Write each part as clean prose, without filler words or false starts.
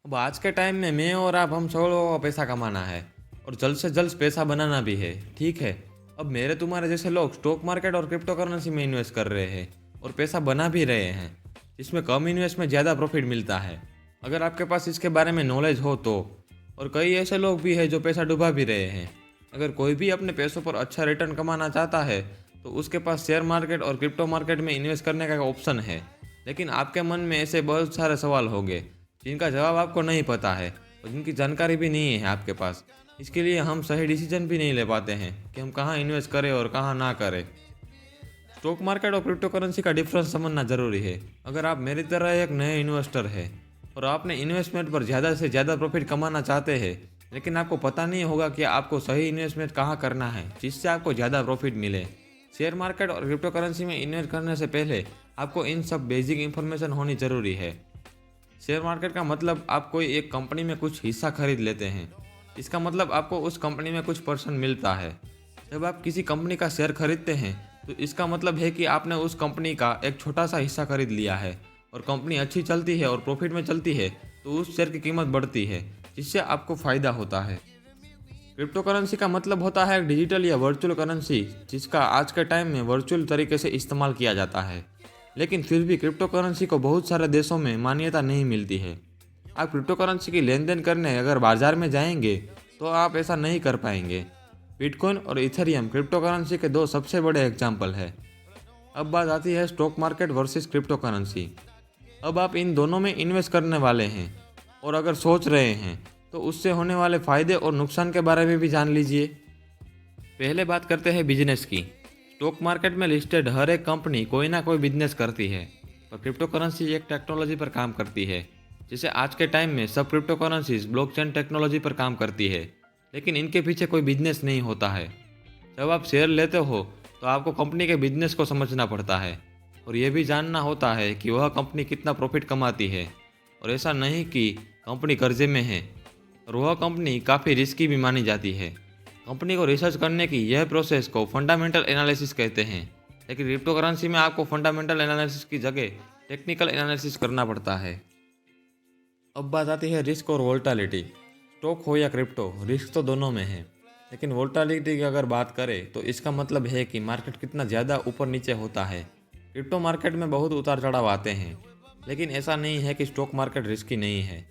अब आज के टाइम में मैं और आप हम सब लोगों को पैसा कमाना है और जल्द से जल्द पैसा बनाना भी है, ठीक है। अब मेरे तुम्हारे जैसे लोग स्टॉक मार्केट और क्रिप्टो करेंसी में इन्वेस्ट कर रहे हैं और पैसा बना भी रहे हैं, जिसमें कम इन्वेस्ट में ज़्यादा प्रॉफिट मिलता है अगर आपके पास इसके बारे में नॉलेज हो तो। और कई ऐसे लोग भी हैं जो पैसा डुबा भी रहे हैं। अगर कोई भी अपने पैसों पर अच्छा रिटर्न कमाना चाहता है तो उसके पास शेयर मार्केट और क्रिप्टो मार्केट में इन्वेस्ट करने का ऑप्शन है। लेकिन आपके मन में ऐसे बहुत सारे सवाल होंगे जिनका जवाब आपको नहीं पता है और जिनकी जानकारी भी नहीं है आपके पास। इसके लिए हम सही डिसीजन भी नहीं ले पाते हैं कि हम कहाँ इन्वेस्ट करें और कहाँ ना करें। स्टॉक मार्केट और क्रिप्टो करेंसी का डिफरेंस समझना जरूरी है। अगर आप मेरी तरह एक नए इन्वेस्टर है और आपने इन्वेस्टमेंट पर ज़्यादा से ज़्यादा प्रॉफिट कमाना चाहते हैं, लेकिन आपको पता नहीं होगा कि आपको सही इन्वेस्टमेंट कहाँ करना है जिससे आपको ज़्यादा प्रॉफिट मिले। शेयर मार्केट और क्रिप्टो करेंसी में इन्वेस्ट करने से पहले आपको इन सब बेसिक इन्फॉर्मेशन होनी ज़रूरी है। शेयर मार्केट का मतलब आप कोई एक कंपनी में कुछ हिस्सा खरीद लेते हैं। इसका मतलब आपको उस कंपनी में कुछ परसेंट मिलता है। जब आप किसी कंपनी का शेयर खरीदते हैं तो इसका मतलब है कि आपने उस कंपनी का एक छोटा सा हिस्सा खरीद लिया है और कंपनी अच्छी चलती है और प्रॉफिट में चलती है तो उस शेयर की कीमत बढ़ती है, जिससे आपको फ़ायदा होता है। क्रिप्टो करेंसी का मतलब होता है एक डिजिटल या वर्चुअल करेंसी जिसका आज के टाइम में वर्चुअल तरीके से इस्तेमाल किया जाता है। लेकिन फिर भी क्रिप्टो करेंसी को बहुत सारे देशों में मान्यता नहीं मिलती है। आप क्रिप्टो करेंसी की लेन देन करने अगर बाजार में जाएंगे तो आप ऐसा नहीं कर पाएंगे। बिटकॉइन और इथेरियम क्रिप्टो करेंसी के दो सबसे बड़े एग्जाम्पल है। अब बात आती है stock market versus crypto currency. अब आप इन दोनों में इन्वेस्ट करने वाले हैं और अगर सोच रहे हैं तो उससे होने वाले फ़ायदे और नुकसान के बारे में भी जान लीजिए। पहले बात करते हैं बिजनेस की। स्टॉक मार्केट में लिस्टेड हर एक कंपनी कोई ना कोई बिजनेस करती है, पर क्रिप्टो करेंसी एक टेक्नोलॉजी पर काम करती है। जैसे आज के टाइम में सब क्रिप्टो करेंसीज ब्लॉकचेन टेक्नोलॉजी पर काम करती है, लेकिन इनके पीछे कोई बिजनेस नहीं होता है। जब आप शेयर लेते हो तो आपको कंपनी के बिजनेस को समझना पड़ता है और यह भी जानना होता है कि वह कंपनी कितना प्रॉफिट कमाती है। और ऐसा नहीं कि कंपनी कर्जे में है और वह कंपनी काफ़ी रिस्की भी मानी जाती है। कंपनी को रिसर्च करने की यह प्रोसेस को फंडामेंटल एनालिसिस कहते हैं। लेकिन क्रिप्टो करेंसी में आपको फंडामेंटल एनालिसिस की जगह टेक्निकल एनालिसिस करना पड़ता है। अब बात आती है रिस्क और वोलेटिलिटी। स्टॉक हो या क्रिप्टो, रिस्क तो दोनों में है, लेकिन वोलेटिलिटी की अगर बात करें तो इसका मतलब है कि मार्केट कितना ज़्यादा ऊपर नीचे होता है। क्रिप्टो मार्केट में बहुत उतार चढ़ाव आते हैं, लेकिन ऐसा नहीं है कि स्टॉक मार्केट रिस्की नहीं है।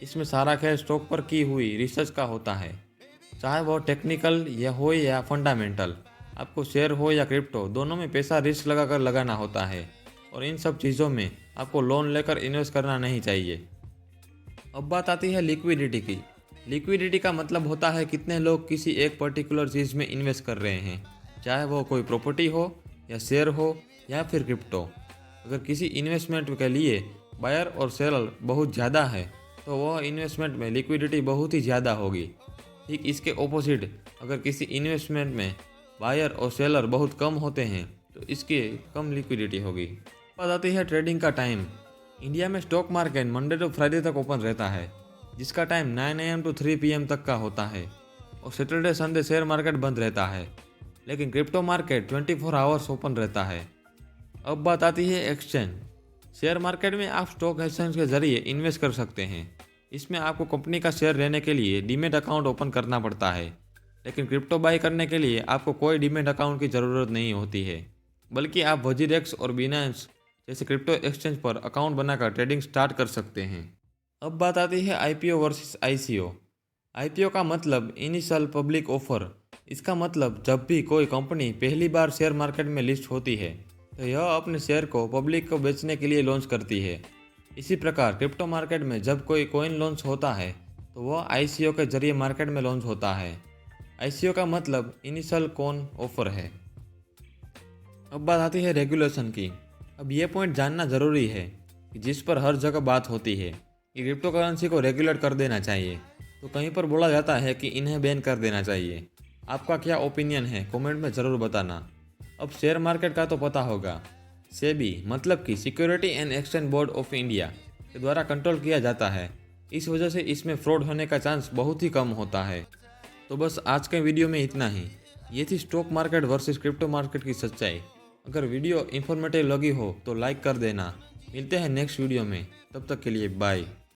इसमें सारा खेल स्टॉक पर की हुई रिसर्च का होता है, चाहे वो टेक्निकल या हो या फंडामेंटल। आपको शेयर हो या क्रिप्टो, दोनों में पैसा रिस्क लगाकर लगाना होता है और इन सब चीज़ों में आपको लोन लेकर इन्वेस्ट करना नहीं चाहिए। अब बात आती है लिक्विडिटी की। लिक्विडिटी का मतलब होता है कितने लोग किसी एक पर्टिकुलर चीज़ में इन्वेस्ट कर रहे हैं, चाहे वो कोई प्रॉपर्टी हो या शेयर हो या फिर क्रिप्टो। अगर किसी इन्वेस्टमेंट के लिए बायर और सेलर बहुत ज़्यादा है तो वह इन्वेस्टमेंट में लिक्विडिटी बहुत ही ज़्यादा होगी। ठीक इसके ऑपोजिट, अगर किसी इन्वेस्टमेंट में बायर और सेलर बहुत कम होते हैं तो इसकी कम लिक्विडिटी होगी। बात आती है ट्रेडिंग का टाइम। इंडिया में stock market Monday to Friday तक ओपन रहता है, जिसका टाइम 9 AM to 3 PM तक का होता है और सैटरडे संडे शेयर मार्केट बंद रहता है। लेकिन क्रिप्टो मार्केट 24 आवर्स ओपन रहता है। अब बात आती है एक्सचेंज। शेयर मार्केट में आप स्टॉक एक्सचेंज के जरिए इन्वेस्ट कर सकते हैं। इसमें आपको कंपनी का शेयर लेने के लिए डीमेट अकाउंट ओपन करना पड़ता है, लेकिन क्रिप्टो बाई करने के लिए आपको कोई डीमेट अकाउंट की ज़रूरत नहीं होती है, बल्कि आप वजीरेक्स और बिनांस जैसे क्रिप्टो एक्सचेंज पर अकाउंट बनाकर ट्रेडिंग स्टार्ट कर सकते हैं। अब बात आती है आईपीओ वर्सेस आईसीओ। आईपीओ का मतलब इनिशियल पब्लिक ऑफर। इसका मतलब जब भी कोई कंपनी पहली बार शेयर मार्केट में लिस्ट होती है तो यह अपने शेयर को पब्लिक को बेचने के लिए लॉन्च करती है। इसी प्रकार क्रिप्टो मार्केट में जब कोई कॉइन लॉन्च होता है तो वह आईसीओ के जरिए मार्केट में लॉन्च होता है। आईसीओ का मतलब इनिशियल कॉइन ऑफर है। अब बात आती है रेगुलेशन की। अब ये पॉइंट जानना ज़रूरी है कि जिस पर हर जगह बात होती है कि क्रिप्टो करेंसी को रेगुलेट कर देना चाहिए, तो कहीं पर बोला जाता है कि इन्हें बैन कर देना चाहिए। आपका क्या ओपिनियन है, कमेंट में ज़रूर बताना। अब शेयर मार्केट का तो पता होगा, सेबी मतलब कि security and exchange board of India के द्वारा कंट्रोल किया जाता है। इस वजह से इसमें फ्रॉड होने का चांस बहुत ही कम होता है। तो बस आज के वीडियो में इतना ही। ये थी stock market versus crypto market की सच्चाई। अगर वीडियो इन्फॉर्मेटिव लगी हो तो लाइक कर देना। मिलते हैं नेक्स्ट वीडियो में, तब तक के लिए बाय।